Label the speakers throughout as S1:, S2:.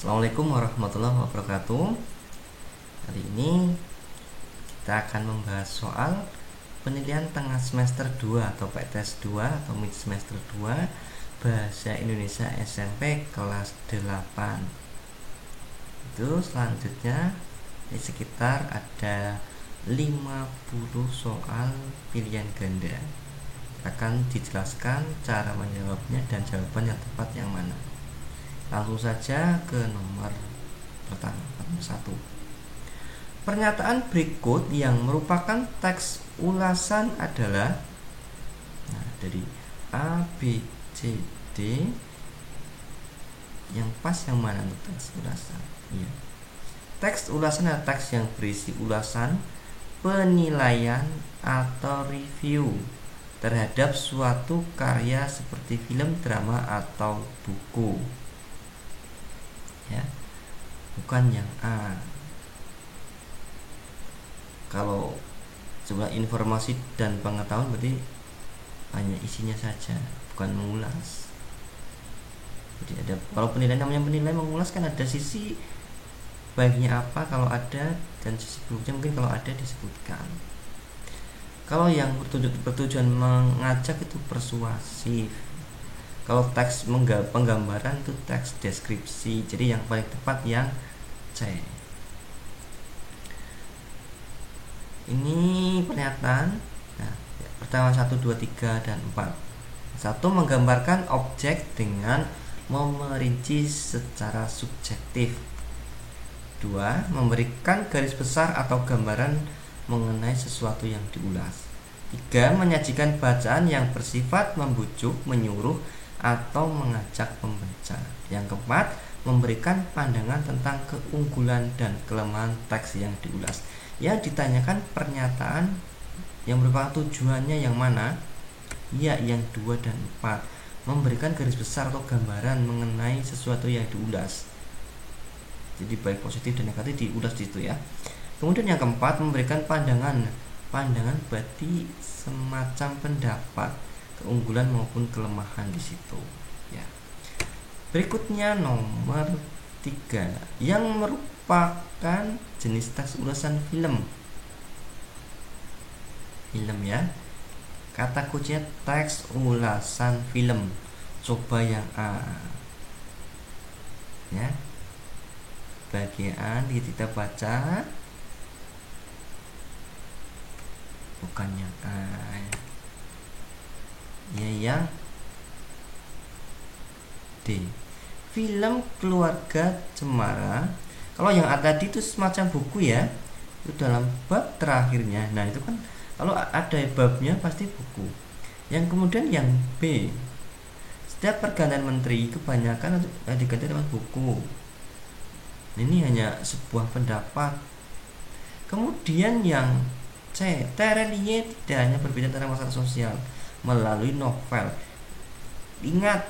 S1: Assalamualaikum warahmatullahi wabarakatuh. Hari ini kita akan membahas soal penilaian tengah semester 2 atau PTS 2 atau mid semester 2 Bahasa Indonesia SMP kelas 8. Itu selanjutnya di sekitar ada 50 soal pilihan ganda. Akan dijelaskan cara menjawabnya dan jawaban yang tepat yang mana. Langsung saja ke nomor pertama, nomor 1. Pernyataan berikut yang merupakan teks ulasan adalah dari A, B, C, D. Yang pas yang mana untuk teks ulasan? Ya. Teks ulasan adalah teks yang berisi ulasan, penilaian, atau review terhadap suatu karya seperti film, drama, atau buku. Ya, bukan yang A. Kalau sebuah informasi dan pengetahuan berarti hanya isinya saja, bukan mengulas. Jadi ada, kalau penilaian namanya penilaian, mengulas kan ada sisi baiknya apa kalau ada, dan sisi buruknya mungkin kalau ada disebutkan. Kalau yang bertujuan mengajak itu persuasif. Kalau teks penggambaran itu teks deskripsi. Jadi yang paling tepat yang C. Ini pernyataan. Nah, pertama 1, 2, 3, dan 4. 1. Menggambarkan objek dengan memerinci secara subjektif. 2. Memberikan garis besar atau gambaran mengenai sesuatu yang diulas. 3. Menyajikan bacaan yang bersifat membujuk, menyuruh, atau mengajak pembaca. Yang keempat, memberikan pandangan tentang keunggulan dan kelemahan teks yang diulas. Yang ditanyakan pernyataan yang merupakan tujuannya yang mana? Ya, yang 2 dan 4. Memberikan garis besar atau gambaran mengenai sesuatu yang diulas. Jadi baik positif dan negatif diulas di situ ya. Kemudian yang keempat, memberikan pandangan berarti semacam pendapat, keunggulan maupun kelemahan di situ ya. Berikutnya nomor 3 yang merupakan jenis teks ulasan film ya. Kata kuncinya teks ulasan film. Coba yang A ya. Bagian kita baca bukan yang A ya, yang D, film Keluarga Cemara. Kalau yang A tadi itu semacam buku ya, itu dalam bab terakhirnya. Nah itu kan kalau ada babnya pasti buku. Yang kemudian yang B, setiap pergantian menteri kebanyakan diganti dengan buku. Ini hanya sebuah pendapat. Kemudian yang C, Terelie tidak hanya berbicara tentang masalah sosial melalui novel. Ingat,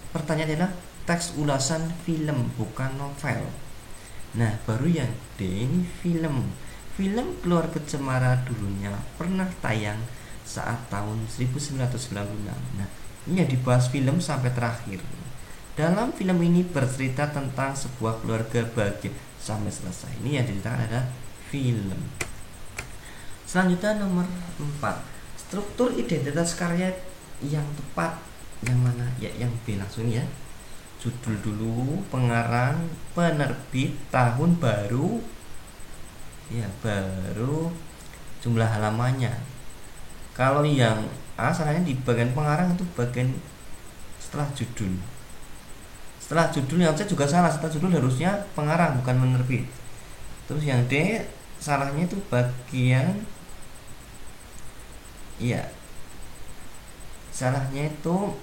S1: pertanyaan adalah teks ulasan film bukan novel. Nah, baru yang D ini film. Film Keluarga Cemara dulunya pernah tayang saat tahun 1996. Nah, ini yang dibahas film sampai terakhir. Dalam film ini bercerita tentang sebuah keluarga bahagia sampai selesai. Ini yang diceritakan adalah film. Selanjutnya nomor 4. Struktur identitas karya yang tepat yang mana? Ya, yang B langsung ya. Judul dulu, pengarang, penerbit, tahun baru. Ya, baru jumlah halamannya. Kalau yang A salahnya di bagian pengarang itu bagian setelah judul. Setelah judul yang C juga salah, setelah judul harusnya pengarang bukan penerbit. Terus yang D salahnya itu bagian iya, salahnya itu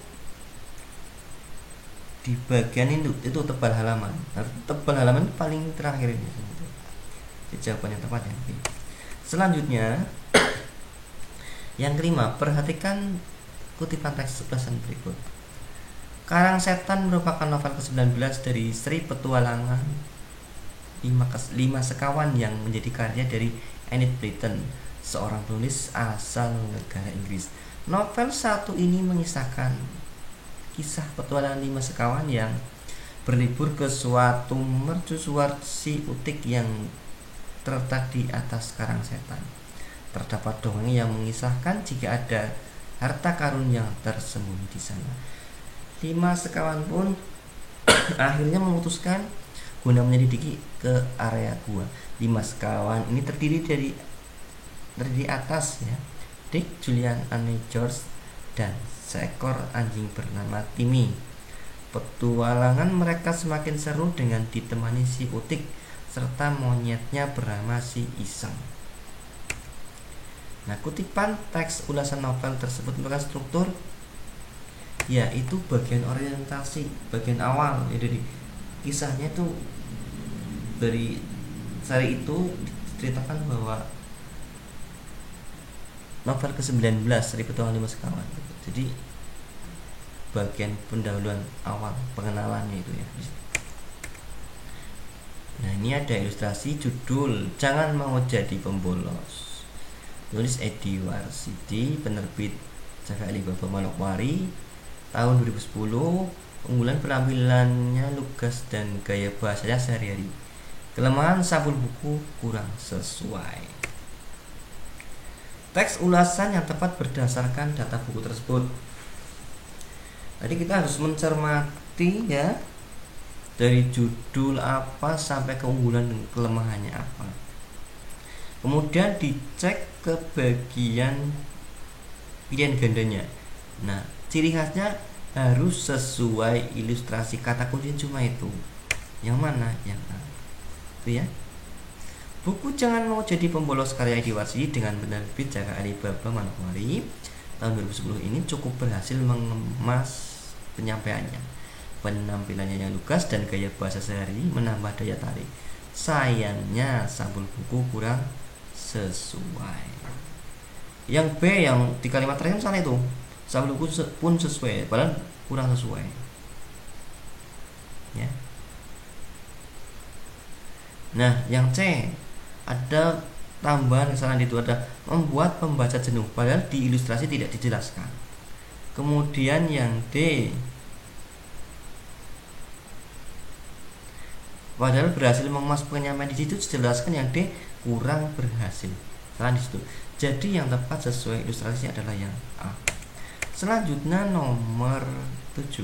S1: di bagian itu tebal halaman. Tebal halaman itu paling terakhir ini. Jadi jawaban yang tepat ya. Selanjutnya yang kelima, perhatikan kutipan teks ulasan berikut. Karang Setan merupakan novel ke-19 dari seri petualangan 5 sekawan yang menjadi karya dari Enid Blyton, seorang penulis asal negara Inggris. Novel satu ini mengisahkan kisah petualangan 5 sekawan yang berlibur ke suatu mercusuar si utik yang terletak di atas karang setan. Terdapat dongeng yang mengisahkan jika ada harta karun yang tersembunyi di sana. 5 sekawan pun akhirnya memutuskan guna menyelidiki ke area gua. 5 sekawan ini terdiri dari atas ya, Dick, Julian, Anne, George, dan seekor anjing bernama Timmy. Petualangan mereka semakin seru dengan ditemani si utik serta monyetnya bernama si Iseng. Nah, kutipan teks ulasan novel tersebut merupakan struktur yaitu bagian orientasi, bagian awal ya, dari kisahnya itu dari seri itu diceritakan bahwa novel ke-19 Seri Petualangan 5 Sekawan. Jadi bagian pendahuluan awal pengenalannya itu ya. Nah, ini ada ilustrasi judul Jangan Mau Jadi Pembolos. Tulis Edi Warsidi, penerbit Cakak Alibaba Manokwari, tahun 2010. Unggulan penampilannya lugas dan gaya bahasanya sehari-hari. Kelemahan sampul buku kurang sesuai. Teks ulasan yang tepat berdasarkan data buku tersebut. Jadi kita harus mencermati ya, dari judul apa sampai keunggulan dan kelemahannya apa. Kemudian dicek ke bagian pilihan gandanya. Nah, ciri khasnya harus sesuai ilustrasi, kata kunci cuma itu. Yang mana? Yang A. Itu ya. Buku Jangan Mau Jadi Pembolos karya Edi Warsidi dengan penerbit Cakak Alibaba Manokwari tahun 2010 ini cukup berhasil mengemas penyampaiannya. Penampilannya yang lugas dan gaya bahasa sehari menambah daya tarik. Sayangnya sampul buku kurang sesuai. Yang B, yang di kalimat terakhir sana itu sampul buku pun sesuai, padahal kurang sesuai ya. Nah, yang C ada tambahan kesalahan itu, ada membuat pembaca jenuh, padahal di ilustrasi tidak dijelaskan. Kemudian yang D, padahal berhasil mengemas penyampaian di situ dijelaskan. Yang D kurang berhasil, salah di situ. Jadi yang tepat sesuai ilustrasi adalah yang A. Selanjutnya nomor 7.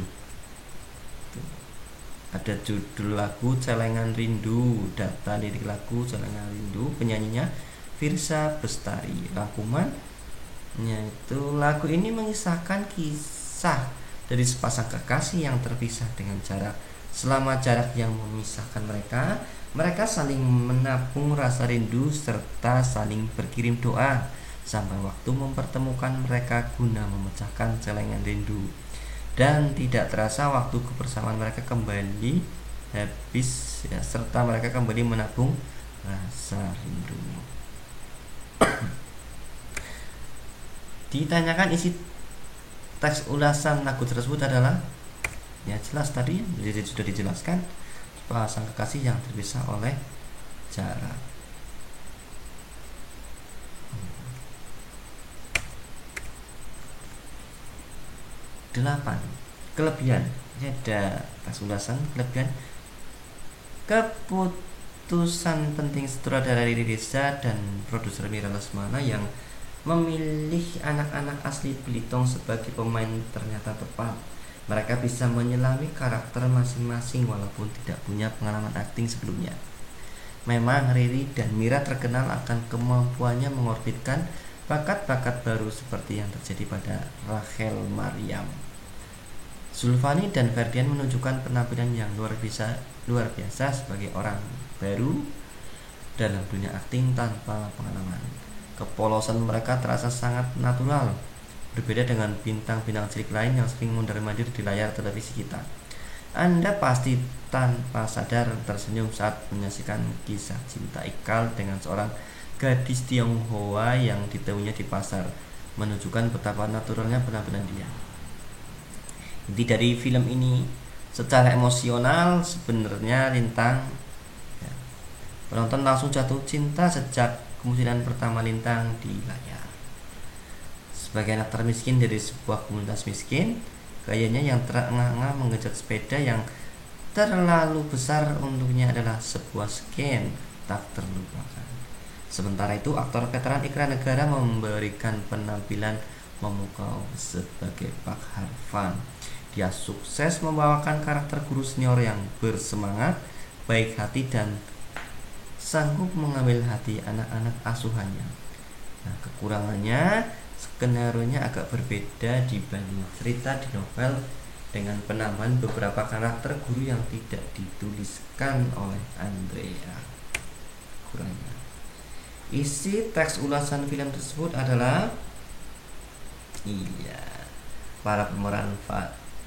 S1: Ada judul lagu Celengan Rindu, data lirik lagu Celengan Rindu, penyanyinya Firsa Bestari. Rangkumannya itu, lagu ini mengisahkan kisah dari sepasang kekasih yang terpisah dengan jarak. Selama jarak yang memisahkan mereka, mereka saling menabung rasa rindu serta saling berkirim doa sampai waktu mempertemukan mereka guna memecahkan celengan rindu. Dan tidak terasa waktu kebersamaan mereka kembali habis ya, serta mereka kembali menabung rasa rindu. Ditanyakan isi teks ulasan lagu tersebut adalah, ya jelas tadi sudah dijelaskan, pasang kekasih yang terpisah oleh jarak. 8. Kelebihan. Ini ada teks ulasan kelebihan. Keputusan penting sutradara Riri Reza dan produser Mira Lesmana yang memilih anak-anak asli Belitung sebagai pemain ternyata tepat. Mereka bisa menyelami karakter masing-masing walaupun tidak punya pengalaman akting sebelumnya. Memang Riri dan Mira terkenal akan kemampuannya mengorbitkan bakat-bakat baru seperti yang terjadi pada Rachel Maryam. Zulfani dan Ferdian menunjukkan penampilan yang luar biasa sebagai orang baru dalam dunia akting tanpa pengalaman. Kepolosan mereka terasa sangat natural, berbeda dengan bintang-bintang cilik lain yang sering mondar-mandir di layar televisi kita. Anda pasti tanpa sadar tersenyum saat menyaksikan kisah cinta Ikal dengan seorang gadis Tionghoa yang ditemuinya di pasar, menunjukkan betapa naturalnya penampilan dia. Inti dari film ini, secara emosional sebenarnya Lintang ya, penonton langsung jatuh cinta sejak kemunculan pertama Lintang di layar. Sebagai anak termiskin dari sebuah komunitas miskin, gayanya yang terengah-engah mengejar sepeda yang terlalu besar untuknya adalah sebuah scan tak terlupakan. Sementara itu, aktor veteran iklan negara memberikan penampilan memukau sebagai Pak Harvan. Dia sukses membawakan karakter guru senior yang bersemangat, baik hati, dan sanggup mengambil hati anak-anak asuhannya. Nah, kekurangannya, skenario-nya agak berbeda dibanding cerita di novel dengan penambahan beberapa karakter guru yang tidak dituliskan oleh Andrea. Kurangnya, isi teks ulasan film tersebut adalah para pemeran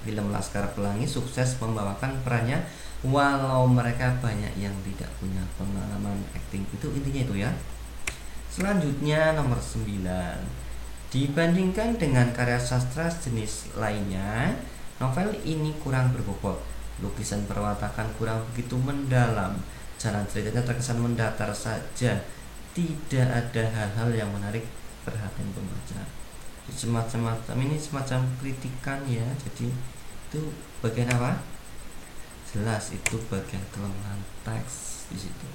S1: film Laskar Pelangi sukses membawakan perannya walau mereka banyak yang tidak punya pengalaman akting. Itu intinya itu ya. Selanjutnya nomor 9. Dibandingkan dengan karya sastra jenis lainnya, novel ini kurang berbobot. Lukisan perwatakan kurang begitu mendalam. Jalan ceritanya terkesan mendatar saja. Tidak ada hal-hal yang menarik perhatian pembaca. Semacam ini semacam kritikan ya. Jadi itu bagian apa? Jelas itu bagian kelemahan teks di situ.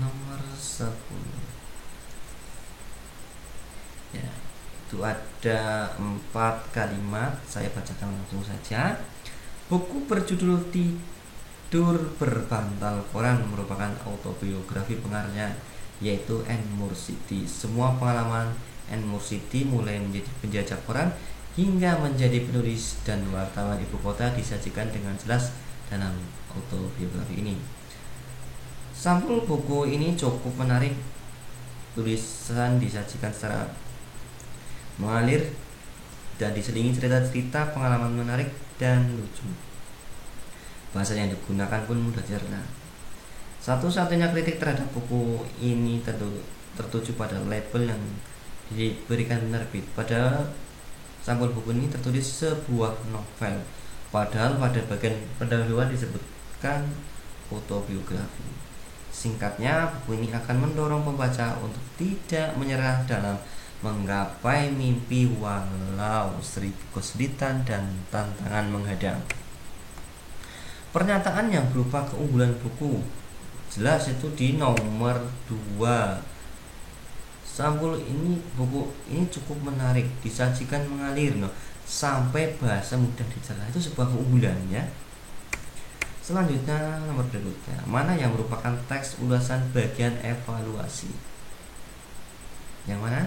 S1: Nomor 10. Ya, itu ada 4 kalimat, saya bacakan langsung saja. Buku berjudul Tidur Berbantal Koran merupakan autobiografi pengarangnya, yaitu Anne Mursitti. Semua pengalaman Anne Mursitti mulai menjadi penjajah koran hingga menjadi penulis dan wartawan ibu kota disajikan dengan jelas dalam autobiografi ini. Sampul buku ini cukup menarik. Tulisan disajikan secara mengalir dan diselingi cerita-cerita pengalaman menarik dan lucu. Bahasa yang digunakan pun mudah cerna. Satu-satunya kritik terhadap buku ini tertuju pada label yang diberikan penerbit. Pada sampul buku ini tertulis sebuah novel, padahal pada bagian pendahuluan disebutkan autobiografi. Singkatnya, buku ini akan mendorong pembaca untuk tidak menyerah dalam menggapai mimpi walau seribu kesulitan dan tantangan menghadang. Pernyataan yang berupa keunggulan buku jelas itu di nomor 2. Sampul ini, buku ini cukup menarik, disajikan mengalir sampai bahasa mudah dicerna. Itu sebuah keunggulan ya. Selanjutnya nomor berikutnya, mana yang merupakan teks ulasan bagian evaluasi? Yang mana?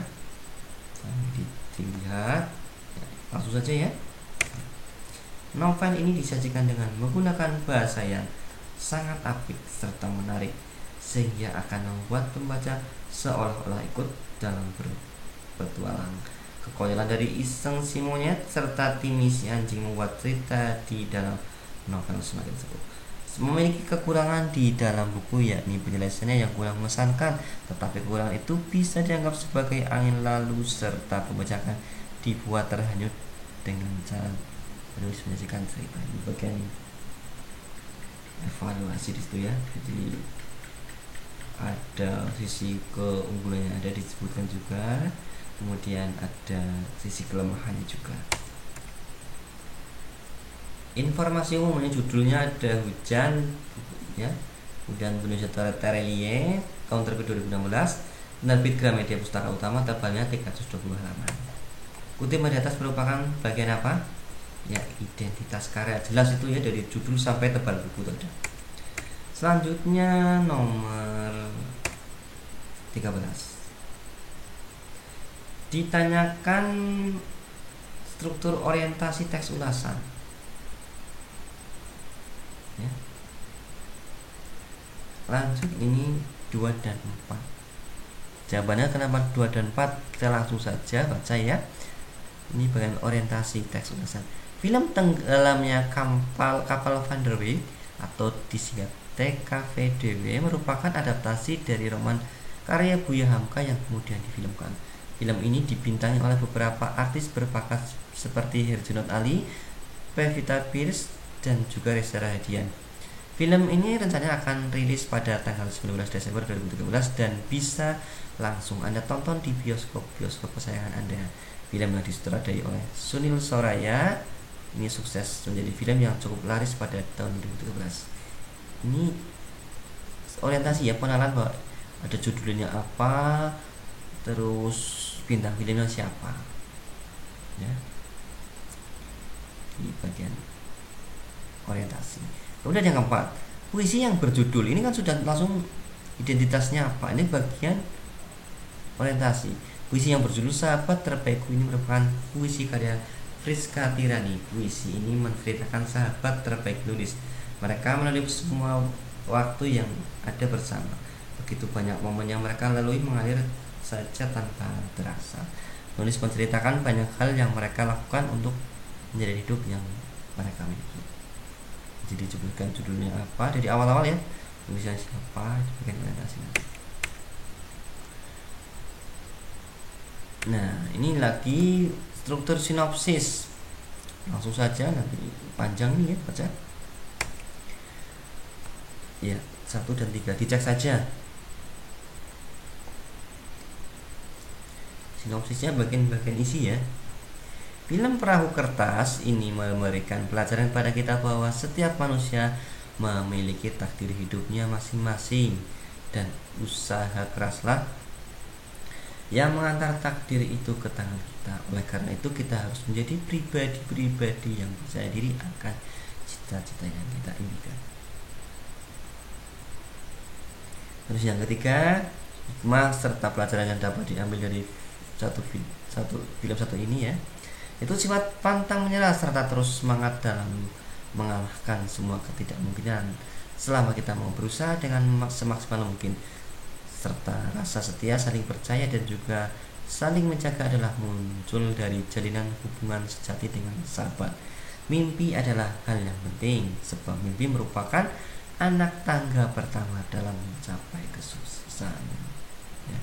S1: Dilihat langsung saja ya. Novel ini disajikan dengan menggunakan bahasa yang sangat apik serta menarik, sehingga akan membuat pembaca seolah-olah ikut dalam berpetualang. Kekonyolan dari iseng si monyet serta Timmy si anjing membuat cerita di dalam novel semakin seru. Memiliki kekurangan di dalam buku, yakni penjelasannya yang kurang mengesankan, tetapi kekurangan itu bisa dianggap sebagai angin lalu serta pembaca dibuat terhanyut dengan cara penulis menyajikan cerita. Di bagian evaluasi di situ ya. Jadi ada sisi keunggulannya ada disebutkan juga, kemudian ada sisi kelemahannya juga. Informasi umumnya judulnya ada Hujan ya, Hujan Penulis Terelie, tahun terbit 2016, penerbit Gramedia Pustaka Utama, tebalnya 320 halaman. Kutipan di atas merupakan bagian apa? Ya, identitas karya. Jelas itu ya, dari judul sampai tebal buku itu ada. Selanjutnya nomor 13. Ditanyakan struktur orientasi teks ulasan ya. Lanjut, ini 2 dan 4. Jawabannya kenapa 2 dan 4? Kita langsung saja baca ya. Ini bagian orientasi teks ulasan. Film Tenggelamnya Kapal Van der Weyck atau disingkat TKVDW merupakan adaptasi dari roman karya Buya Hamka yang kemudian difilmkan. Film ini dibintangi oleh beberapa artis berbakat seperti Herjunot Ali, Pevita Pierce, dan juga Reza Rahadian. Film ini rencananya akan rilis pada tanggal 19 Desember 2013 dan bisa langsung Anda tonton di bioskop kesayangan Anda. Film yang disutradarai oleh Sunil Soraya Ini sukses menjadi film yang cukup laris pada tahun 2013. Ini orientasi ya, pengenalan bahwa ada judulnya apa, terus bintang filmnya siapa ya, di bagian orientasi. Kemudian yang keempat, puisi yang berjudul. Ini kan sudah langsung identitasnya apa. Ini bagian orientasi. Puisi yang berjudul Sahabat Terbaikku ini merupakan puisi karya Friska Tirani. Puisi ini menceritakan sahabat terbaik nulis. Mereka melalui semua waktu yang ada bersama. Begitu banyak momen yang mereka lalui mengalir saja tanpa terasa. Nulis menceritakan banyak hal yang mereka lakukan untuk menjadi hidup yang mereka miliki. Jadi disebutkan judulnya apa dari awal-awal ya, tulisannya siapa, bagian orientasi nanti. Nah, ini lagi struktur sinopsis. Langsung saja, nanti panjang nih ya baca. Ya, 1 dan 3 dicek saja. Sinopsisnya bagian-bagian isi ya. Film Perahu Kertas ini memberikan pelajaran pada kita bahwa setiap manusia memiliki takdir hidupnya masing-masing, dan usaha keraslah yang mengantar takdir itu ke tangan kita. Oleh karena itu kita harus menjadi pribadi-pribadi yang percaya diri akan cita-cita yang kita impikan. Terus yang ketiga, hikmah serta pelajaran yang dapat diambil dari film satu ini ya, itu sifat pantang menyerah serta terus semangat dalam mengalahkan semua ketidakmungkinan selama kita mau berusaha dengan semaksimal mungkin, serta rasa setia, saling percaya dan juga saling menjaga adalah muncul dari jalinan hubungan sejati dengan sahabat. Mimpi adalah hal yang penting sebab mimpi merupakan anak tangga pertama dalam mencapai kesuksesan ya.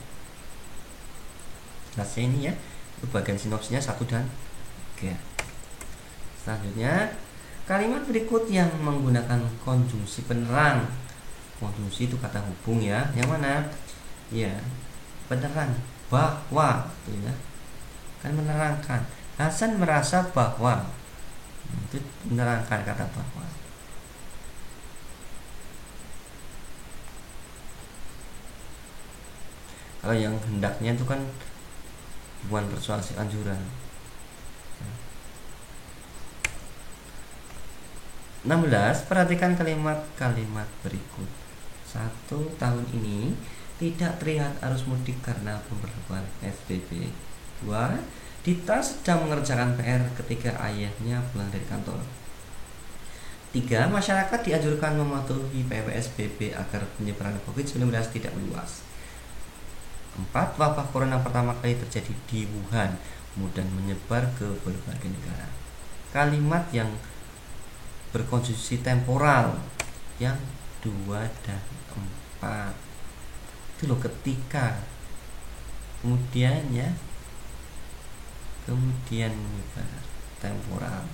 S1: Jelasnya ini ya, itu bagian sinopsisnya 1 dan 3. Selanjutnya, kalimat berikut yang menggunakan konjungsi penerang. Konjungsi itu kata hubung ya. Yang mana? Ya, penerang, bahwa itu ya. Kan menerangkan. Hasan merasa bahwa, itu menerangkan kata bahwa. Kalau yang hendaknya itu kan hubungan persuasi, anjuran. 16. Perhatikan kalimat-kalimat berikut. 1. Tahun ini tidak terlihat arus mudik karena pemberlakuan PSBB. 2. Dita sedang mengerjakan PR ketika ayahnya pulang dari kantor. 3. Masyarakat dianjurkan mematuhi PSBB agar penyebaran COVID-19 tidak meluas. 4. Wabah corona pertama kali terjadi di Wuhan, kemudian menyebar ke berbagai negara. Kalimat yang berkonjungsi temporal yang 2 dan 4 itu loh, ketika, kemudian ya, kemudian temporal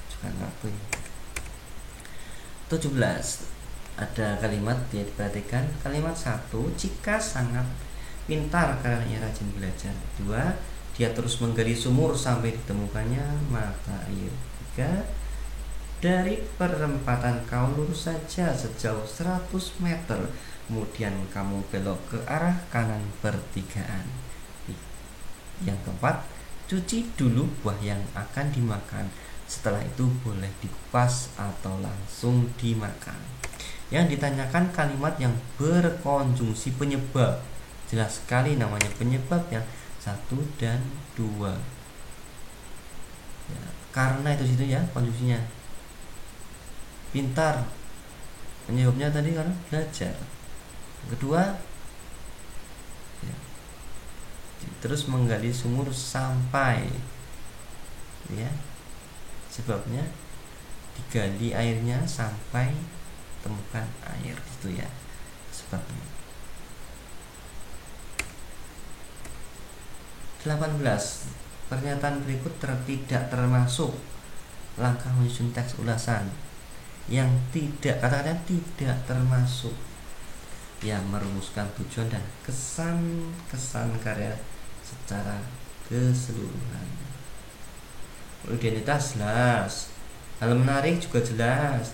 S1: juga ngapain. 17. Ada kalimat yang diperhatikan. Kalimat 1, jika sangat pintar karena ia rajin belajar. 2, dia terus menggali sumur sampai ditemukannya mata air. 3, dari perempatan kau lurus saja sejauh 100 meter, kemudian kamu belok ke arah kanan pertigaan. Yang keempat, cuci dulu buah yang akan dimakan, setelah itu boleh dikupas atau langsung dimakan. Yang ditanyakan kalimat yang berkonjungsi penyebab. Jelas sekali namanya penyebab yang 1 dan 2 ya, karena itu situ ya konjungsinya. Pintar, penyebabnya tadi karena belajar. Yang kedua ya, terus menggali sumur sampai ya, sebabnya digali airnya sampai temukan air itu ya sebabnya. 18. Pernyataan berikut tidak termasuk langkah menyusun teks ulasan. Yang tidak, kata-kata tidak termasuk yang merumuskan tujuan dan kesan-kesan karya secara keseluruhan. Identitas jelas, hal menarik juga jelas,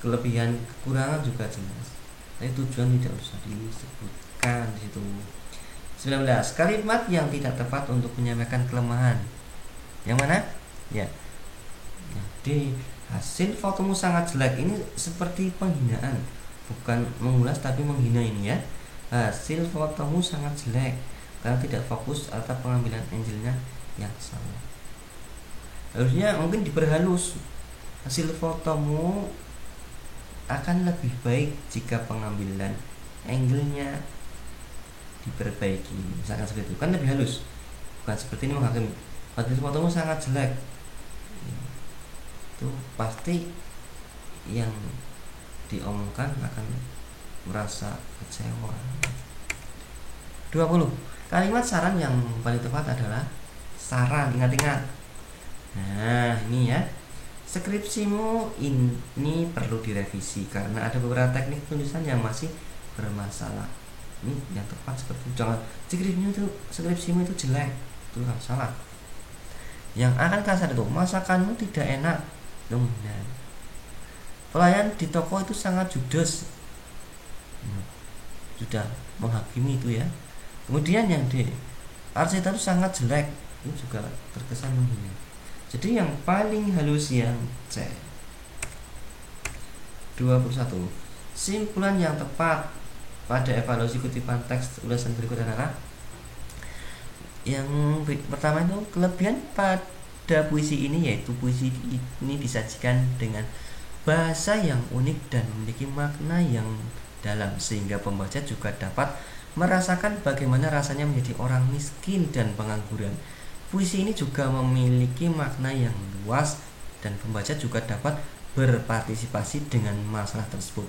S1: kelebihan kekurangan juga jelas. Tapi tujuan tidak usah disebutkan di situ. 19. Kalimat yang tidak tepat untuk menyampaikan kelemahan. Yang mana? Ya. Jadi hasil fotomu sangat jelek ini seperti penghinaan, bukan mengulas tapi menghina ini ya. Hasil fotomu sangat jelek karena tidak fokus atau pengambilan angle-nya yang salah. Harusnya mungkin diperhalus. Hasil fotomu akan lebih baik jika pengambilan angle-nya diperbaiki, misalkan seperti itu, kan lebih halus, bukan seperti ini menghakimi. Hasil fotomu sangat jelek, itu pasti yang diomongkan akan merasa kecewa. 20. Kalimat saran yang paling tepat adalah saran. Ingat-ingat. Nah ini ya, skripsimu ini perlu direvisi karena ada beberapa teknik penulisan yang masih bermasalah. Ini yang tepat seperti itu. Jangan skripsimu itu jelek, itu salah. Yang akan kasar itu masakanmu tidak enak. Nah, pelayan di toko itu sangat judes. Sudah menghakimi itu ya. Kemudian yang di arsitek itu sangat jelek, itu juga terkesan menghina. Jadi yang paling halus yang C. 21. Simpulan yang tepat pada evaluasi kutipan teks ulasan berikut adalah yang pertama itu kelebihan pada puisi ini, yaitu puisi ini disajikan dengan bahasa yang unik dan memiliki makna yang dalam sehingga pembaca juga dapat merasakan bagaimana rasanya menjadi orang miskin dan pengangguran. Puisi ini juga memiliki makna yang luas dan pembaca juga dapat berpartisipasi dengan masalah tersebut.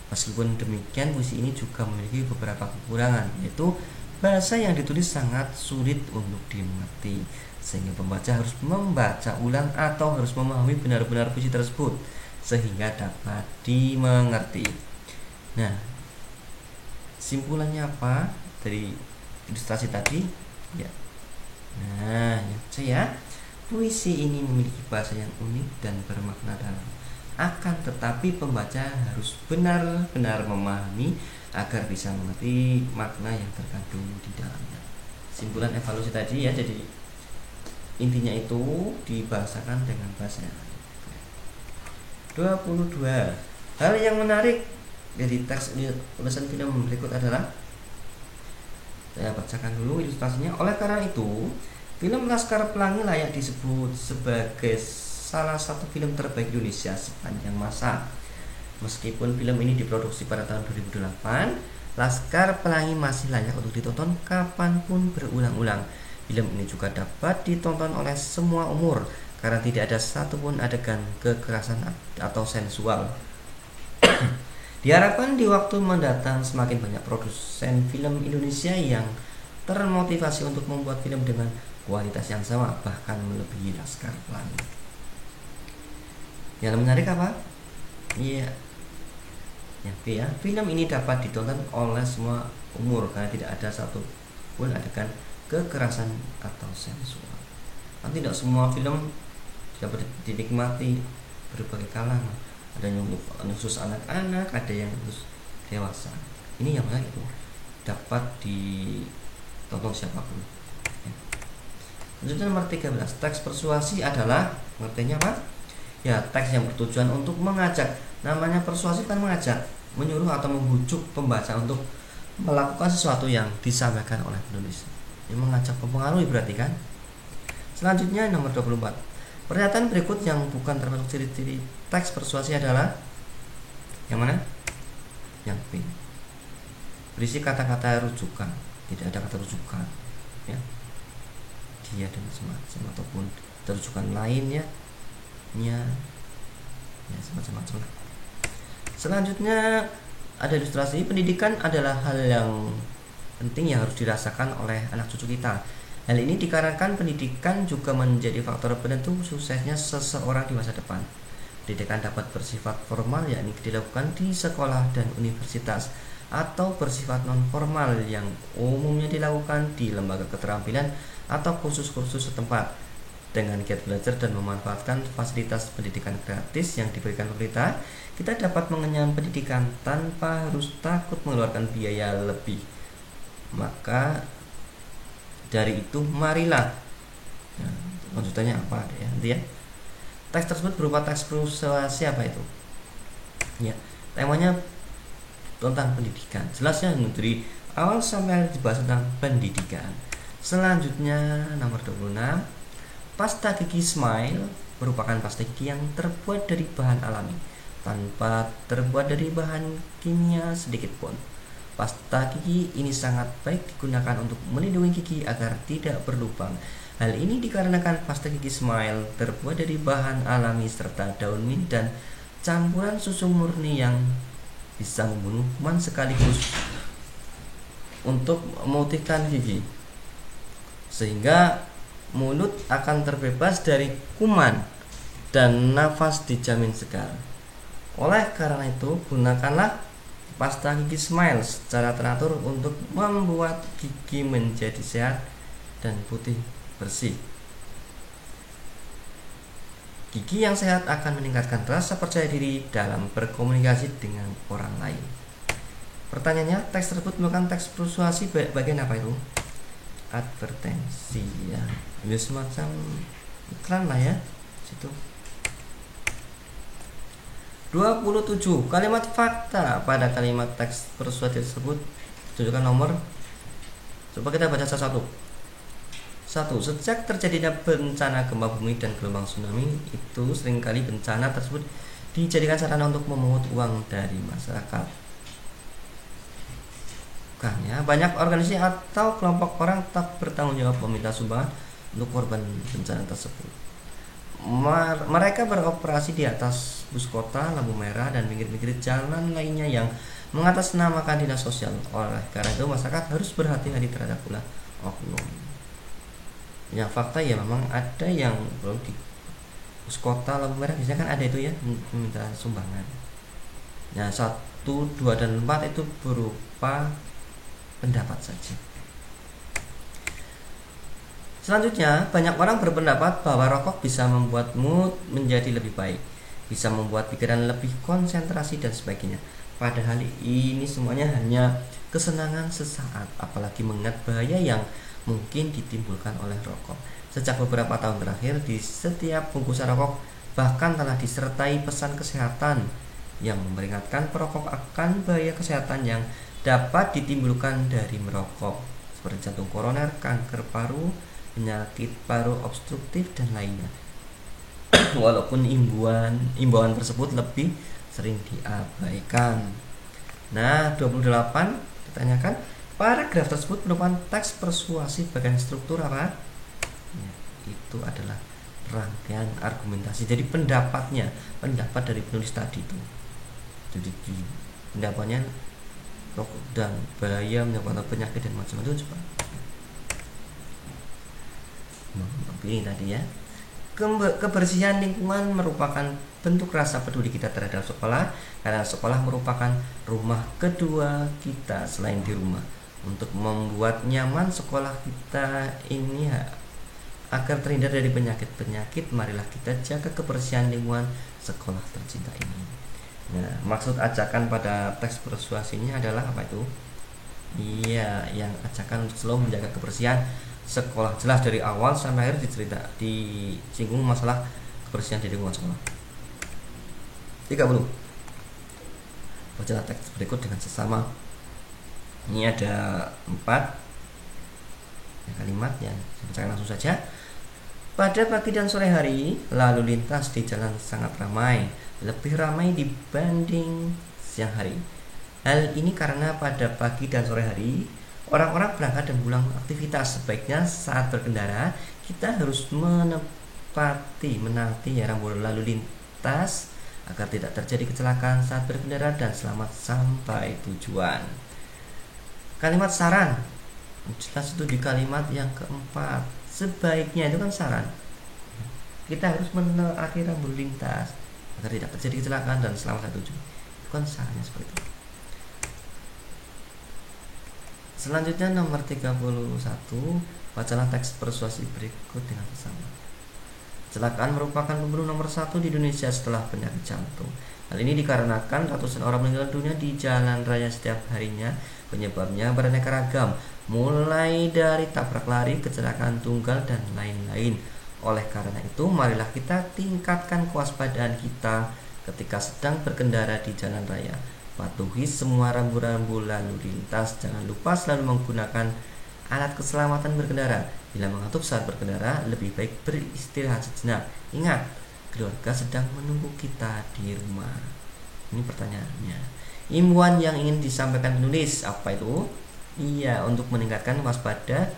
S1: Meskipun demikian, puisi ini juga memiliki beberapa kekurangan, yaitu bahasa yang ditulis sangat sulit untuk dimengerti sehingga pembaca harus membaca ulang atau harus memahami benar-benar puisi tersebut sehingga dapat dimengerti. Nah, simpulannya apa dari ilustrasi tadi? Ya. Nah, yang C ya. Puisi ini memiliki bahasa yang unik dan bermakna dalam. Akan tetapi pembaca harus benar-benar memahami agar bisa mengerti makna yang terkandung di dalamnya. Simpulan evaluasi tadi ya, jadi intinya itu dibahasakan dengan bahasa yang lain. 22. Hal yang menarik dari teks ulasan film berikut adalah, saya bacakan dulu ilustrasinya. Oleh karena itu, film Laskar Pelangi layak disebut sebagai salah satu film terbaik Indonesia sepanjang masa. Meskipun film ini diproduksi pada tahun 2008, Laskar Pelangi masih layak untuk ditonton kapanpun berulang-ulang. Film ini juga dapat ditonton oleh semua umur karena tidak ada satupun adegan kekerasan atau sensual. Diharapkan di waktu mendatang semakin banyak produsen film Indonesia yang termotivasi untuk membuat film dengan kualitas yang sama, bahkan melebihi Laskar Pelangi. Yang menarik apa? Iya. Ya, B ya. Film ini dapat ditonton oleh semua umur karena tidak ada satupun adegan kekerasan atau sensual. Nanti tidak semua film dapat dinikmati berbagai kalangan. Ada yang khusus anak-anak, ada yang khusus dewasa. Ini yang menarik itu dapat ditonton siapapun. Selanjutnya nomor 13. Teks persuasi adalah pengertiannya apa? Ya, teks yang bertujuan untuk mengajak. Namanya persuasi kan mengajak, menyuruh atau membujuk pembaca untuk melakukan sesuatu yang disampaikan oleh penulis. Yang mengajak, mempengaruhi berarti kan. Selanjutnya nomor 24. Pernyataan berikut yang bukan termasuk ciri-ciri teks persuasi adalah yang mana? Yang B. Berisi kata-kata rujukan, tidak ada kata rujukan, ya. Dia dan semacam ataupun rujukan lainnya, ya semacam-macam. Selanjutnya ada ilustrasi. Pendidikan adalah hal yang penting yang harus dirasakan oleh anak cucu kita. Hal ini dikarenakan pendidikan juga menjadi faktor penentu suksesnya seseorang di masa depan. Pendidikan dapat bersifat formal, yakni dilakukan di sekolah dan universitas, atau bersifat non formal yang umumnya dilakukan di lembaga keterampilan atau kursus-kursus setempat. Dengan giat belajar dan memanfaatkan fasilitas pendidikan gratis yang diberikan pemerintah, kita dapat mengenyam pendidikan tanpa harus takut mengeluarkan biaya lebih. Maka dari itu marilah, nah, lanjutannya apa ya nanti ya. Teks tersebut berupa teks persuasi apa itu? Ya, temanya tentang pendidikan. Jelasnya dari awal sampai akhir dibahas tentang pendidikan. Selanjutnya nomor 26. Pasta gigi Smile merupakan pasta gigi yang terbuat dari bahan alami tanpa terbuat dari bahan kimia sedikit pun. Pasta gigi ini sangat baik digunakan untuk melindungi gigi agar tidak berlubang. Hal ini dikarenakan pasta gigi Smile terbuat dari bahan alami serta daun mint dan campuran susu murni yang bisa membunuh kuman sekaligus untuk memutihkan gigi, sehingga mulut akan terbebas dari kuman dan nafas dijamin segar. Oleh karena itu, gunakanlah pasta gigi Smile secara teratur untuk membuat gigi menjadi sehat dan putih bersih. Gigi yang sehat akan meningkatkan rasa percaya diri dalam berkomunikasi dengan orang lain. Pertanyaannya, teks tersebut merupakan teks persuasi bagian apa itu? Advertensi ya, semacam iklan lah ya situ. 27. Kalimat fakta pada kalimat teks persuasi tersebut tunjukkan nomor. Coba kita baca satu-satu. 1. Sejak terjadinya bencana gempa bumi dan gelombang tsunami, itu seringkali bencana tersebut dijadikan sarana untuk memungut uang dari masyarakat. Bukannya banyak organisasi atau kelompok orang tak bertanggung jawab meminta sumbangan untuk korban bencana tersebut. Mereka beroperasi di atas bus kota, lampu merah, dan pinggir-pinggir jalan lainnya yang mengatasnamakan dinas sosial. Oleh karena itu masyarakat harus berhati-hati terhadap ulah oknum. Ya, fakta ya, memang ada yang belum di bus kota, lampu merah biasanya kan ada itu ya, meminta sumbangan. Nah, 1, 2, dan 4 itu berupa pendapat saja. Selanjutnya, banyak orang berpendapat bahwa rokok bisa membuat mood menjadi lebih baik, bisa membuat pikiran lebih konsentrasi dan sebagainya. Padahal ini semuanya hanya kesenangan sesaat, apalagi mengingat bahaya yang mungkin ditimbulkan oleh rokok. Sejak beberapa tahun terakhir, di setiap bungkusan rokok bahkan telah disertai pesan kesehatan yang memperingatkan perokok akan bahaya kesehatan yang dapat ditimbulkan dari merokok, seperti jantung koroner, kanker paru, penyakit paru obstruktif, dan lainnya. Walaupun imbauan tersebut lebih sering diabaikan. Nah, 28 ditanyakan, paragraf tersebut merupakan teks persuasi bagian struktur apa? Ya, itu adalah rangkaian argumentasi. Jadi pendapat dari penulis tadi itu. Jadi pendapatnya rokok dan bahaya menyebabkan penyakit dan macam-macam itu coba. Ini tadi ya. Kebersihan lingkungan merupakan bentuk rasa peduli kita terhadap sekolah, karena sekolah merupakan rumah kedua kita selain di rumah. Untuk membuat nyaman sekolah kita ini agar terhindar dari penyakit-penyakit, marilah kita jaga kebersihan lingkungan sekolah tercinta ini. Nah, maksud ajakan pada teks persuasinya adalah apa itu? Iya, yang ajakan untuk selalu menjaga kebersihan sekolah. Jelas dari awal sampai akhir disinggung masalah kebersihan di lingkungan sekolah. 30. Bacalah teks berikut dengan sesama. Ini ada 4 kalimat yang saya langsung saja. Pada pagi dan sore hari, lalu lintas di jalan sangat ramai, lebih ramai dibanding siang hari. Hal ini karena pada pagi dan sore hari, orang-orang berangkat dan pulang aktivitas. Sebaiknya saat berkendara, kita harus menaati rambu lalu lintas agar tidak terjadi kecelakaan saat berkendara dan selamat sampai tujuan. Kalimat saran, jelas itu di kalimat yang keempat. Sebaiknya itu kan saran, kita harus menaati rambu lintas agar tidak terjadi kecelakaan dan selamat sampai tujuan. Itu kan sarannya seperti itu. Selanjutnya nomor 31, bacalah teks persuasi berikut dengan bersama. Kecelakaan merupakan pembunuh nomor satu di Indonesia setelah penyakit jantung. Hal ini dikarenakan ratusan orang meninggal dunia di jalan raya setiap harinya. Penyebabnya beraneka ragam, mulai dari tabrak lari, kecelakaan tunggal, dan lain-lain. Oleh karena itu, marilah kita tingkatkan kewaspadaan kita ketika sedang berkendara di jalan raya. Patuhi semua rambu-rambu lalu lintas. Jangan lupa selalu menggunakan alat keselamatan berkendara. Bila mengantuk saat berkendara, lebih baik beristirahat sejenak. Ingat, keluarga sedang menunggu kita di rumah. Ini pertanyaannya. Imbauan yang ingin disampaikan penulis apa itu? Iya, untuk meningkatkan waspada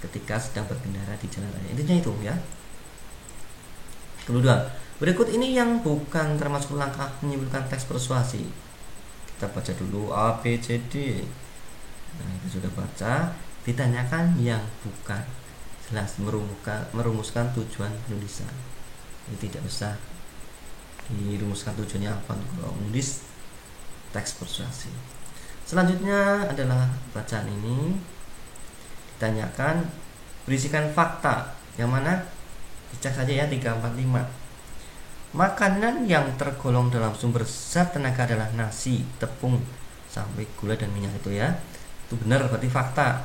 S1: ketika sedang berkendara di jalan raya. Intinya itu ya. Kedua, berikut ini yang bukan termasuk langkah menyimpulkan teks persuasi. Kita baca dulu A, B, C, D. Nah, itu sudah baca. Ditanyakan yang bukan, jelas merumuskan tujuan penulisan. Ini tidak usah dirumuskan tujuannya apa kalau menulis teks persuasi. Selanjutnya adalah bacaan ini. Ditanyakan berisikan fakta. Yang mana? Dicek saja ya 3, 4, 5. Makanan yang tergolong dalam sumber zat tenaga adalah nasi, tepung, sampai gula dan minyak itu ya. Itu benar, berarti fakta.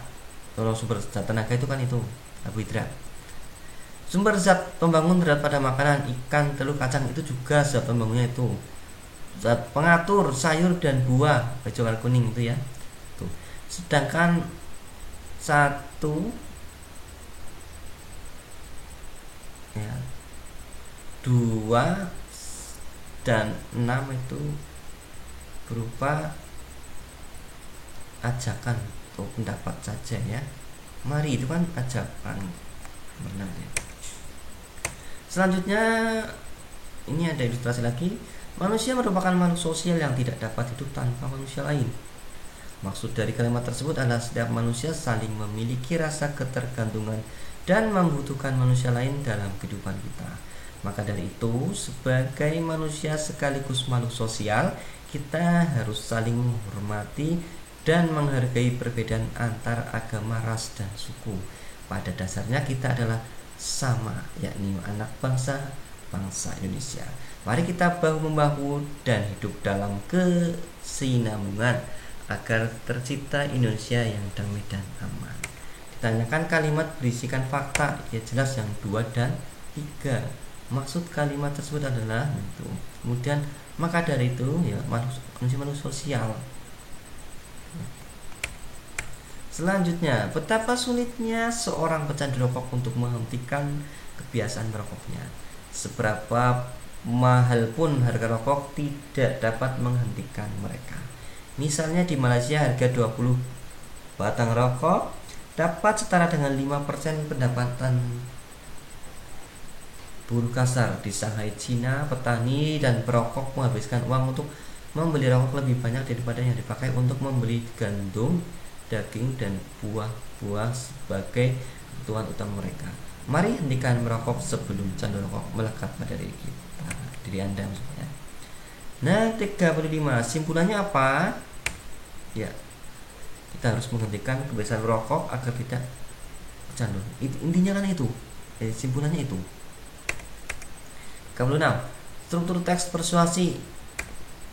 S1: Kalau sumber zat tenaga itu kan itu karbohidrat. Sumber zat pembangun terdapat pada makanan ikan, telur, kacang, itu juga zat pembangunnya itu. Zat pengatur sayur dan buah hijau warna kuning itu ya. Tuh. Sedangkan 1 ya 2 dan 6 itu berupa ajakan atau pendapat saja ya. Mari, itu kan ajakan. Benar ya. Selanjutnya ini ada ilustrasi lagi. Manusia merupakan makhluk sosial yang tidak dapat hidup tanpa manusia lain. Maksud dari kalimat tersebut adalah setiap manusia saling memiliki rasa ketergantungan dan membutuhkan manusia lain dalam kehidupan kita. Maka dari itu, sebagai manusia sekaligus makhluk sosial, kita harus saling menghormati dan menghargai perbedaan antar agama, ras, dan suku. Pada dasarnya kita adalah sama, yakni anak bangsa Indonesia. Mari kita bahu-membahu dan hidup dalam kesinambungan agar tercipta Indonesia yang damai dan aman. Ditanyakan kalimat berisikan fakta, ya jelas yang 2 dan 3. Maksud kalimat tersebut adalah itu. Kemudian maka dari itu ya manusia sosial. Selanjutnya, betapa sulitnya seorang pecandu rokok untuk menghentikan kebiasaan merokoknya. Seberapa mahal pun harga rokok tidak dapat menghentikan mereka. Misalnya di Malaysia harga 20 batang rokok dapat setara dengan 5% pendapatan buruh kasar. Di Shanghai, Cina, petani dan perokok menghabiskan uang untuk membeli rokok lebih banyak daripada yang dipakai untuk membeli gandum, daging, dan buah-buah sebagai kebutuhan utama mereka. Mari hentikan merokok sebelum candu rokok melekat pada diri Anda misalnya. Nah, 35. Simpulannya apa? Ya, kita harus menghentikan kebiasaan merokok agar tidak candu. Intinya kan itu. Simpulannya itu. 36. Struktur teks persuasi.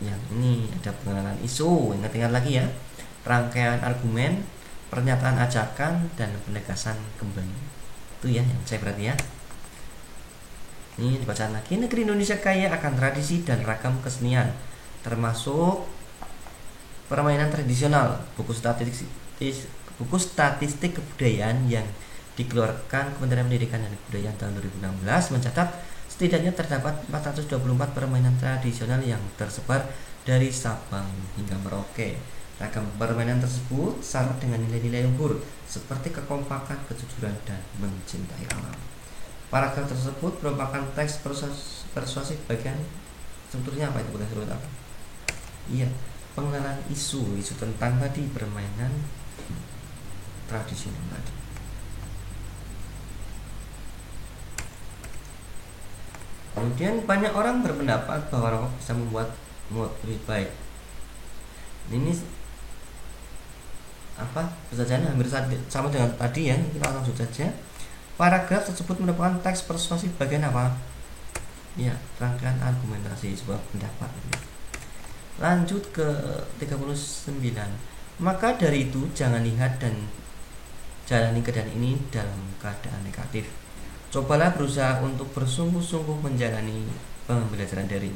S1: Yang ini ada pengenalan isu, ingat-ingat lagi ya. Rangkaian argumen, pernyataan ajakan, dan penegasan kembali. Itu ya yang saya perhati ya. Ini dibacaan lagi. Negeri Indonesia kaya akan tradisi dan ragam kesenian, termasuk permainan tradisional. Buku statistik kebudayaan yang dikeluarkan Kementerian Pendidikan dan Kebudayaan tahun 2016 mencatat setidaknya terdapat 424 permainan tradisional yang tersebar dari Sabang hingga Merauke. Ragam permainan tersebut syarat dengan nilai-nilai luhur seperti kekompakan, kejujuran, dan mencintai alam. Paragraf tersebut merupakan teks persuasi bagian strukturnya apa itu? Bukan struktur apa? Iya, pengenalan isu tentang tadi permainan tradisional tadi. Kemudian banyak orang berpendapat bahwa rokok bisa membuat mood lebih baik. Ini apa? Bacaannya hampir sama dengan tadi ya. Kita langsung saja. Paragraf tersebut merupakan teks persuasif bagian apa? Ya, rangkaian argumentasi sebuah pendapat. Lanjut ke 39. Maka dari itu jangan lihat dan jalani keadaan ini dalam keadaan negatif. Cobalah berusaha untuk bersungguh-sungguh menjalani pembelajaran daring.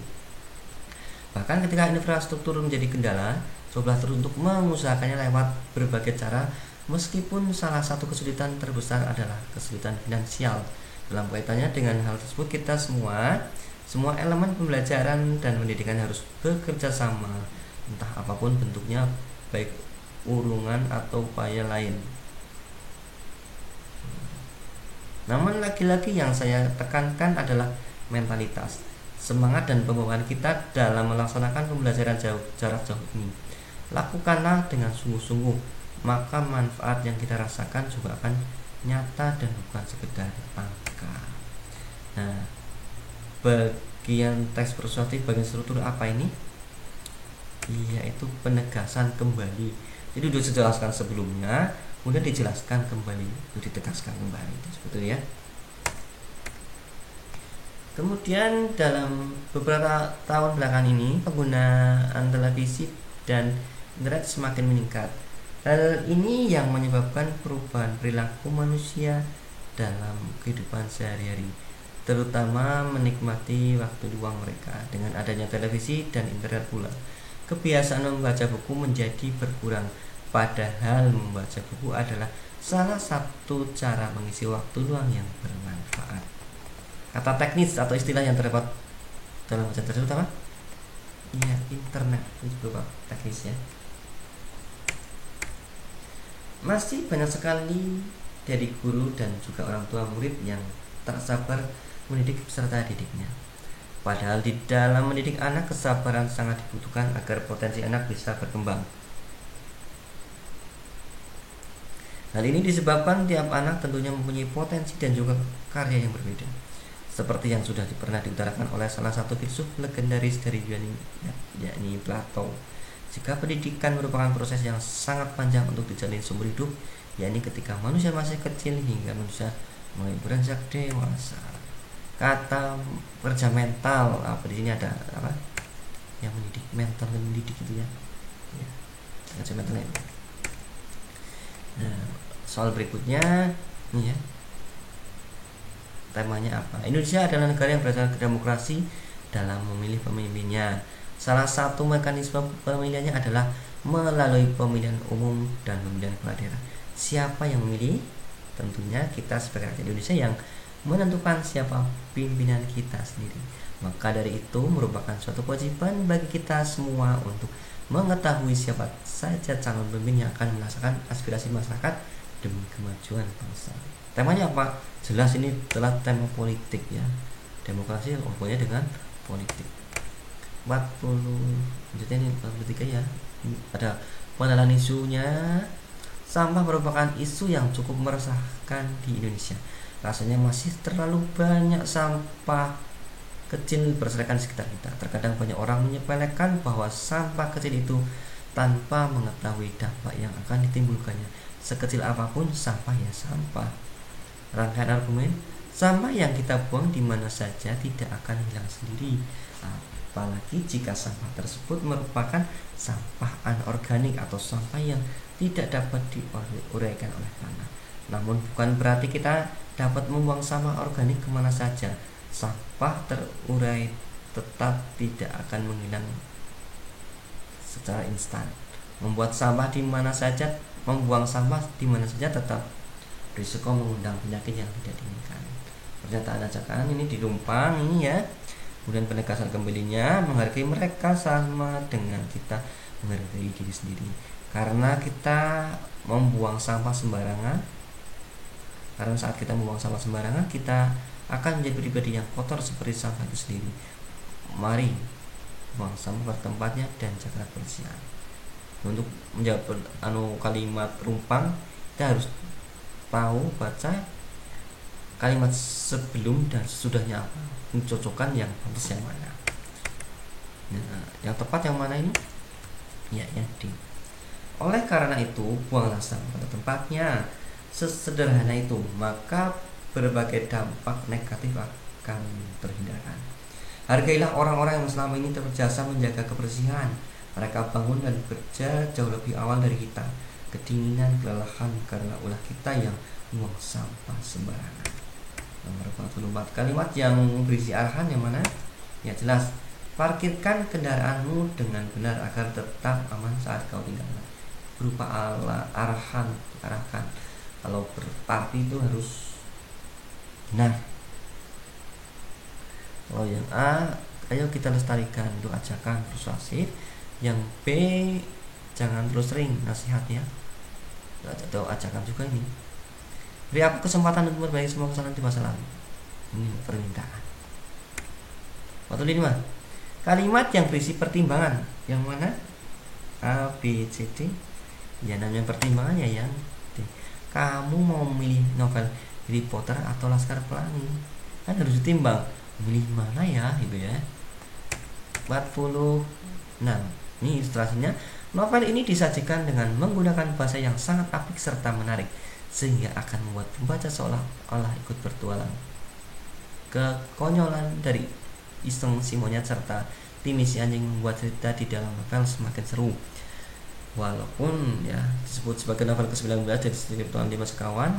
S1: Bahkan ketika infrastruktur menjadi kendala, cobalah terus untuk mengusahakannya lewat berbagai cara, meskipun salah satu kesulitan terbesar adalah kesulitan finansial. Dalam kaitannya dengan hal tersebut, kita semua elemen pembelajaran dan pendidikan harus bekerja sama, entah apapun bentuknya, baik urungan atau upaya lain. Namun lagi-lagi yang saya tekankan adalah mentalitas, semangat dan pembawaan kita dalam melaksanakan pembelajaran jarak jauh ini. Lakukanlah dengan sungguh-sungguh, maka manfaat yang kita rasakan juga akan nyata dan bukan sekedar angka. Nah, bagian teks persuasif bagian struktur apa ini? Yaitu penegasan kembali. Jadi sudah dijelaskan sebelumnya, kemudian dijelaskan kembali, itu ditegaskan kembali, seperti ya. Kemudian dalam beberapa tahun belakangan ini penggunaan televisi dan internet semakin meningkat. Hal ini yang menyebabkan perubahan perilaku manusia dalam kehidupan sehari-hari, terutama menikmati waktu luang mereka. Dengan adanya televisi dan internet pula, kebiasaan membaca buku menjadi berkurang, padahal membaca buku adalah salah satu cara mengisi waktu luang yang bermanfaat. Kata teknis atau istilah yang terdapat dalam bacaan tersebut apa? Ya, internet, itu berupa teknis ya. Masih banyak sekali dari guru dan juga orang tua murid yang tak sabar mendidik peserta didiknya. Padahal di dalam mendidik anak, kesabaran sangat dibutuhkan agar potensi anak bisa berkembang. Hal ini disebabkan tiap anak tentunya mempunyai potensi dan juga karya yang berbeda. Seperti yang sudah pernah diutarakan oleh salah satu filsuf legendaris dari Yunani, yakni Plato. Jika pendidikan merupakan proses yang sangat panjang untuk dijalani seumur hidup, yakni ketika manusia masih kecil hingga manusia mulai beranjak dewasa. Kata kerja mental, apa di sini ada apa? Yang mendidik, mental dan mendidik itu ya. Kerja mental itu. Nah, soal berikutnya ini ya. Temanya apa? Indonesia adalah negara yang berdasarkan demokrasi dalam memilih pemimpinnya. Salah satu mekanisme pemilihannya adalah melalui pemilihan umum dan pemilihan kepala daerah. Siapa yang memilih? Tentunya kita sebagai rakyat Indonesia yang menentukan siapa pimpinan kita sendiri. Maka dari itu merupakan suatu kewajiban bagi kita semua untuk mengetahui siapa saja calon pemimpin yang akan merasakan aspirasi masyarakat demi kemajuan bangsa. Temanya apa? Jelas ini adalah tema politik ya. Demokrasi hubungannya dengan politik. 40 maksudnya ini 43 ya. Ada pengenalan isunya. Sampah merupakan isu yang cukup meresahkan di Indonesia. Rasanya masih terlalu banyak sampah kecil berserakan di sekitar kita. Terkadang banyak orang menyepelekan bahwa sampah kecil itu tanpa mengetahui dampak yang akan ditimbulkannya. Sekecil apapun sampah ya sampah. Rangkaian argumen, sampah yang kita buang di mana saja tidak akan hilang sendiri, apalagi jika sampah tersebut merupakan sampah anorganik atau sampah yang tidak dapat diuraikan oleh tanah. Namun bukan berarti kita dapat membuang sampah organik kemana saja. Sampah terurai tetap tidak akan menghilang secara instan. Membuang sampah di mana saja tetap risiko mengundang penyakit yang tidak diinginkan. Pernyataan ajakan ini dilumpang ini ya. Kemudian penegasan kembalinya, menghargai mereka sama dengan kita menghargai diri sendiri. Karena kita membuang sampah sembarangan, karena saat kita membuang sampah sembarangan, kita akan menjadi pribadi yang kotor seperti sampah itu sendiri. Mari buang sampah pada tempatnya dan jaga kebersihan. Untuk menjawab kalimat rumpang, kita harus tahu baca kalimat sebelum dan sesudahnya apa, mencocokkan yang pantas yang mana. Nah, yang tepat yang mana ini? Ya, D. Oleh karena itu, buanglah sampah pada tempatnya. Sesederhana itu, maka berbagai dampak negatif akan terhindarkan. Hargailah orang-orang yang selama ini berjasa menjaga kebersihan. Mereka bangun dan bekerja jauh lebih awal dari kita. Kedinginan, kelelahan karena ulah kita yang buang sampah sembarangan. Nomor 44, kalimat yang berisi arahan yang mana? Ya jelas. Parkirkan kendaraanmu dengan benar agar tetap aman saat kau tinggalkan. Berupa arahan, arahkan. Kalau berparti itu harus benar. Kalau yang A, ayo kita lestarikan, itu ajakan persuasif. Yang B, jangan terus sering, nasihat ya. Atau ajakan juga ini. Beri aku kesempatan untuk memperbaiki semua kesalahan di masa lalu. Ini permintaan. 45, kalimat yang berisi pertimbangan. Yang mana? A, B, C, D. Ya namanya pertimbangan ya yang D. Kamu mau memilih novel Harry Potter atau Laskar Pelangi? Kan harus ditimbang. Memilih mana ya gitu ya. 46. Ini ilustrasinya. Novel ini disajikan dengan menggunakan bahasa yang sangat apik serta menarik, sehingga akan membuat pembaca seolah-olah ikut bertualang. Kekonyolan dari iseng si monyet serta Timmy si anjing membuat cerita di dalam novel semakin seru. Walaupun ya disebut sebagai novel ke-19 dari studi Petualangan 5 Sekawan,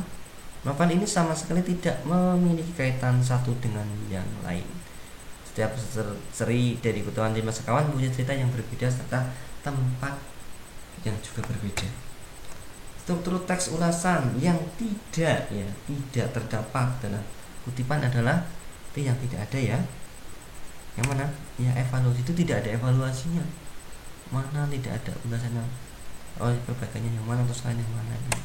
S1: novel ini sama sekali tidak memiliki kaitan satu dengan yang lain. Setiap seri dari Petualangan 5 Sekawan punya cerita yang berbeda serta tempat yang juga berbeda. Struktur teks ulasan yang tidak terdapat dalam kutipan adalah itu yang tidak ada ya. Yang mana? Ya evaluasi itu tidak ada evaluasinya. Mana tidak ada ulasannya. Oh perbaikannya yang mana, terus lain yang mana ini.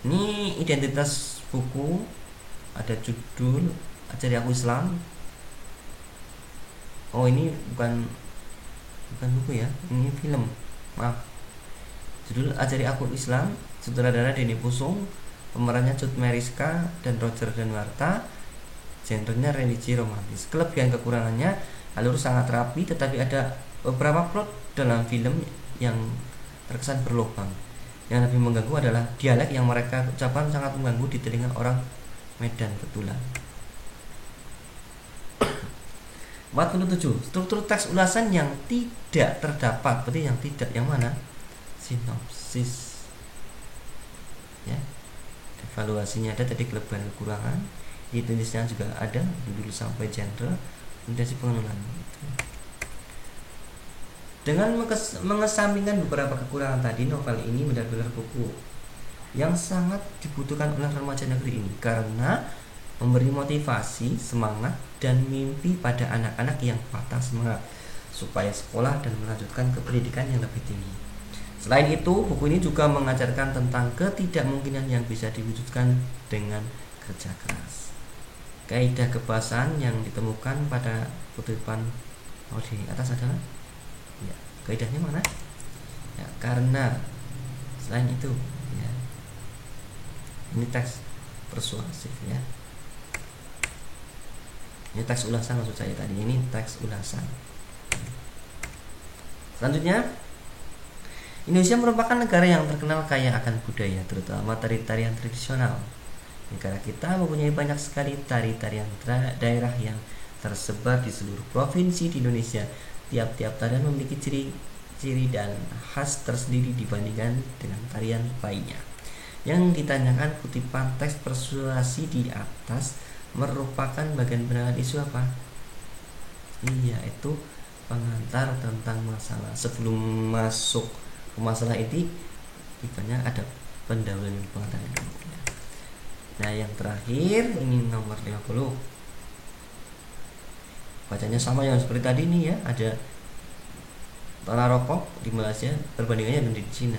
S1: Ini identitas buku, ada judul Ajari Aku Islam. Oh ini bukan buku ya, ini film. Maaf. Judul Ajari Aku Islam, sutradara Denny Pusung, pemerannya Cut Meyriska dan Roger Danuarta. Genrenya religi romantis. Kelebihan kekurangannya, alur sangat rapi tetapi ada beberapa plot dalam film yang terkesan berlubang. Yang lebih mengganggu adalah dialek yang mereka ucapkan sangat mengganggu di telinga orang Medan Betulan. 47. Struktur teks ulasan yang tidak terdapat. Berarti yang tidak yang mana? Sinopsis. Ya. Evaluasinya ada, tadi kelebihan kekurangan. Identitasnya juga ada, dulu sampai genre, orientasi pengenalan. Dengan mengesampingkan beberapa kekurangan tadi, novel ini benar-benar buku yang sangat dibutuhkan oleh remaja negeri ini karena memberi motivasi, semangat, dan mimpi pada anak-anak yang patah semangat supaya sekolah dan melanjutkan ke pendidikan yang lebih tinggi. Selain itu, buku ini juga mengajarkan tentang ketidakmungkinan yang bisa diwujudkan dengan kerja keras. Kaidah kebahasaan yang ditemukan pada kutipan di atas adalah ya, kaidahnya mana? Ya, karena selain itu ya, ini teks persuasif ya. Ini teks ulasan maksud saya tadi, ini teks ulasan. Selanjutnya, Indonesia merupakan negara yang terkenal kaya akan budaya, terutama tari-tarian tradisional. Negara kita mempunyai banyak sekali tari-tarian daerah yang tersebar di seluruh provinsi di Indonesia. Tiap-tiap tarian memiliki ciri-ciri dan khas tersendiri dibandingkan dengan tarian lainnya. Yang ditanyakan kutipan teks persuasi di atas merupakan bagian penanganan isu apa? Iya, itu pengantar tentang masalah. Sebelum masuk ke masalah ini, banyak ada pendahuluan pengantar dulu. Nah yang terakhir ini nomor 50. Bacanya sama yang seperti tadi nih ya. Ada tanah rokok di Malaysia perbandingannya dengan di Cina.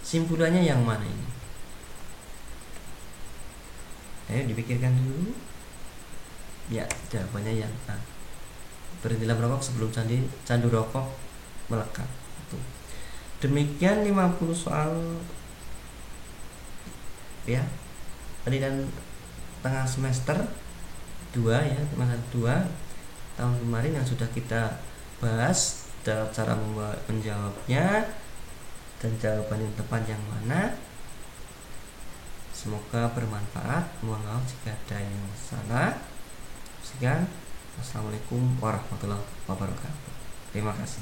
S1: Simpulannya yang mana ini? Ayo dipikirkan dulu. Ya jawabannya yang A. Berhentilah merokok sebelum candu rokok melekat. Tuh. Demikian 50 soal ya. Tadi dan tengah semester 2 ya, semester 2 tahun kemarin yang sudah kita bahas cara menjawabnya dan jawaban yang tepat yang mana. Semoga bermanfaat. Mohon maaf jika ada yang salah. Sekian. Assalamualaikum warahmatullahi wabarakatuh. Terima kasih.